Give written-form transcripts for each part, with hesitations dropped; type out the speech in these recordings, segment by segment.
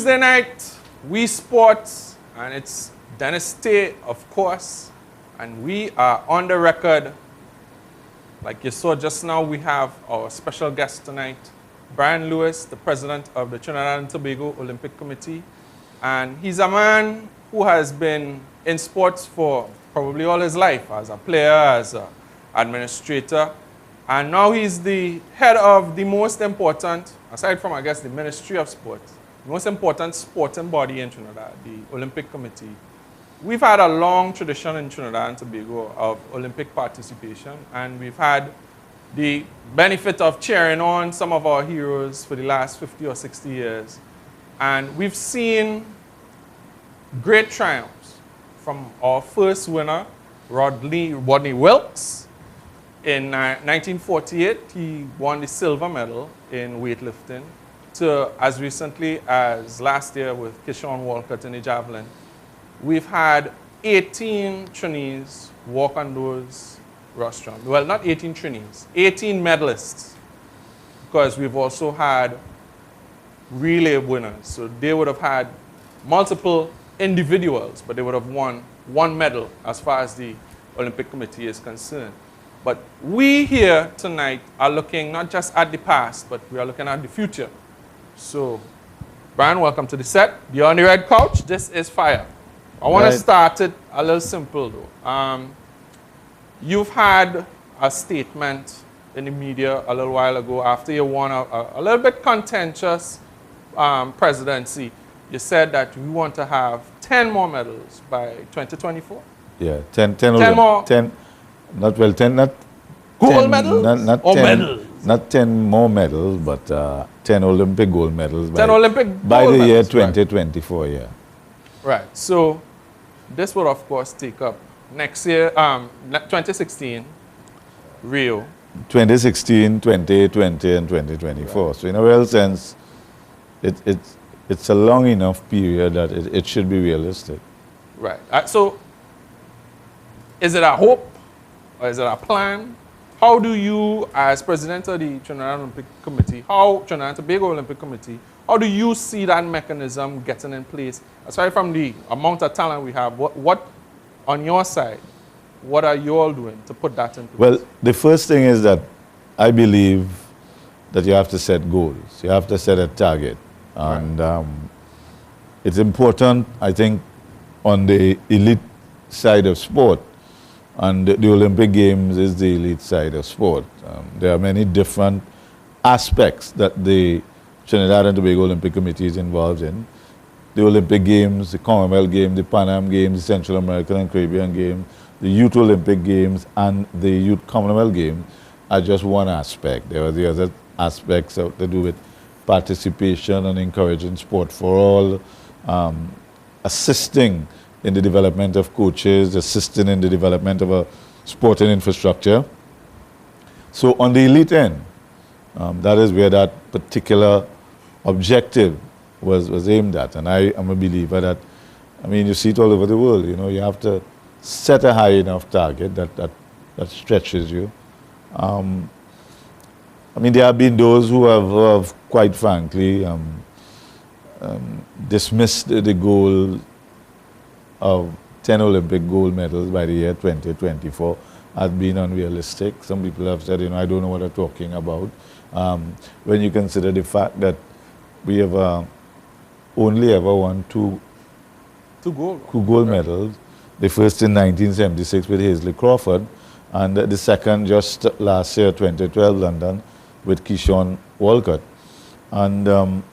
Tuesday night, we sports, and it's Dennis Tay, of course, and we are on the record. Like you saw just now, we have our special guest tonight, Brian Lewis, the president of the Trinidad and Tobago Olympic Committee. And he's a man who has been in sports for probably all his life, as a player, as an administrator. And now he's the head of the most important, aside from, I guess, the Ministry of Sports, the most important sporting body in Trinidad, the Olympic Committee. We've had a long tradition in Trinidad and Tobago of Olympic participation, and we've had the benefit of cheering on some of our heroes for the last 50 or 60 years. And we've seen great triumphs from our first winner, Rodney Wilkes. In 1948, he won the silver medal in weightlifting, to as recently as last year with Kishon Walcott in the javelin. We've had 18 trainees walk on those rostrums. Well, not 18 trainees, 18 medalists, because we've also had relay winners. So they would have had multiple individuals, but they would have won one medal as far as the Olympic Committee is concerned. But we here tonight are looking not just at the past, but we are looking at the future. So, Brian, welcome to the set. You're on the red couch. This is fire. I want to start it a little simple, though. You've had a statement in the media a little while ago after you won a little bit contentious presidency. You said that we want to have 10 more medals by 2024. Yeah, 10 more. 10. Not well, 10, not gold 10, medals? Not or 10, medals? Not 10 more medals, but 10 Olympic gold medals 10 Olympic gold by the year medals, 2024, yeah. Right. So this will, of course, take up next year, 2016, Rio. 2016, 2020, and 2024. Right. So in a real sense, it's a long enough period that it should be realistic. Right. So is it a hope? Or is it a plan? How do you, as president of the Trinidad Olympic Committee, Trinidad and Tobago Olympic Committee, how do you see that mechanism getting in place? Aside from the amount of talent we have, what on your side, what are you all doing to put that in place? Well, the first thing is that I believe that you have to set goals. You have to set a target. And it's important, I think, on the elite side of sport. And the Olympic Games is the elite side of sport. There are many different aspects that the Trinidad and Tobago Olympic Committee is involved in. The Olympic Games, the Commonwealth Games, the Pan Am Games, the Central American and Caribbean Games, the Youth Olympic Games, and the Youth Commonwealth Games are just one aspect. There are the other aspects to do with participation and encouraging sport for all, assisting in the development of coaches, assisting in the development of a sporting infrastructure. So on the elite end, that is where that particular objective was aimed at. And I am a believer that, I mean, you see it all over the world, you know, you have to set a high enough target that stretches you. I mean, there have been those who have quite frankly, dismissed the goal of 10 Olympic gold medals by the year 2024 as being unrealistic. Some people have said, you know, I don't know what they're talking about. When you consider the fact that we have only ever won two gold medals, the first in 1976 with Hazley Crawford, and the second just last year, 2012 London, with Kishon Walcott. And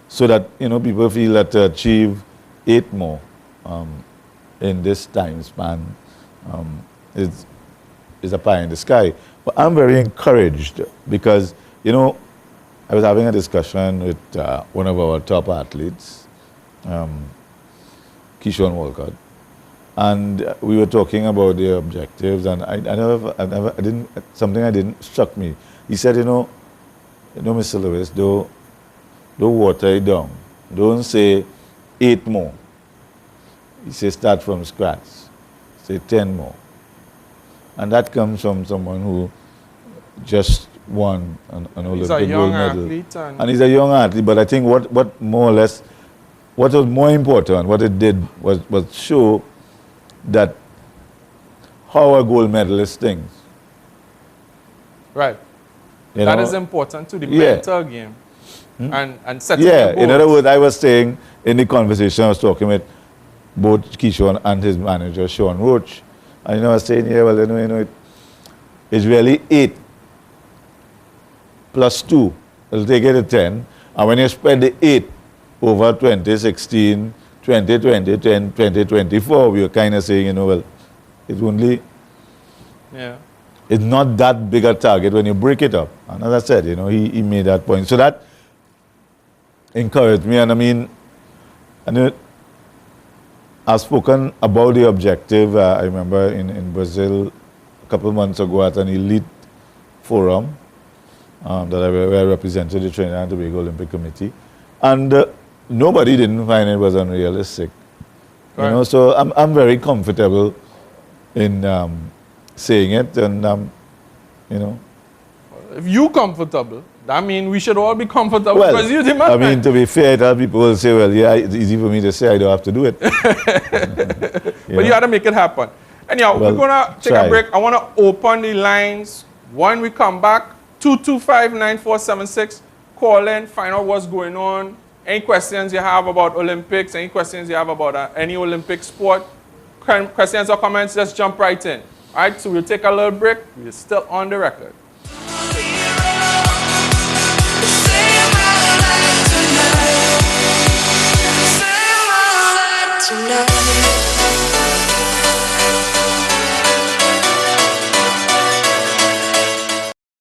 so that, you know, people feel that to achieve 8 more in this time span is a pie in the sky. But I'm very encouraged because, you know, I was having a discussion with one of our top athletes, Kishon Walcott, and we were talking about the objectives, and something I didn't struck me. He said, you know, Mr. Lewis, don't water it down. Don't say 8 more. He says start from scratch. Say 10 more. And that comes from someone who just won an Olympic He's a gold young medal. athlete. And he's a young athlete, but I think what more or less, what was more important, what it did was show that how a gold medalist thinks. Right. You That know? is important to the Yeah. mental game. And setting Yeah, the goals. in other words, I was saying in the conversation I was talking with both Keyshawn and his manager, Sean Roach. And I was saying, yeah, well, it's really 8 plus 2. It'll take it to 10. And when you spread the 8 over 2016, 2020, 2024, we were kind of saying, well, it's only, it's not that big a target when you break it up. And as I said, he made that point. So that encouraged me. And I mean, I've spoken about the objective. I remember in Brazil a couple of months ago at an elite forum that I represented the Trinidad and Tobago Olympic Committee. And nobody didn't find it was unrealistic. Right. So I'm very comfortable in saying it. And, If you comfortable, that means we should all be comfortable well, because you demand. I mean, to be fair, that people will say, well, yeah, it's easy for me to say, I don't have to do it. But you got to make it happen. Anyhow, Well, we're going to take try. a break. I want to open the lines. When we come back, 225-9476. Call in, find out what's going on. Any questions you have about Olympics, any questions you have about any Olympic sport, questions or comments, just jump right in. All right, so we'll take a little break. We're still on the record. Tonight.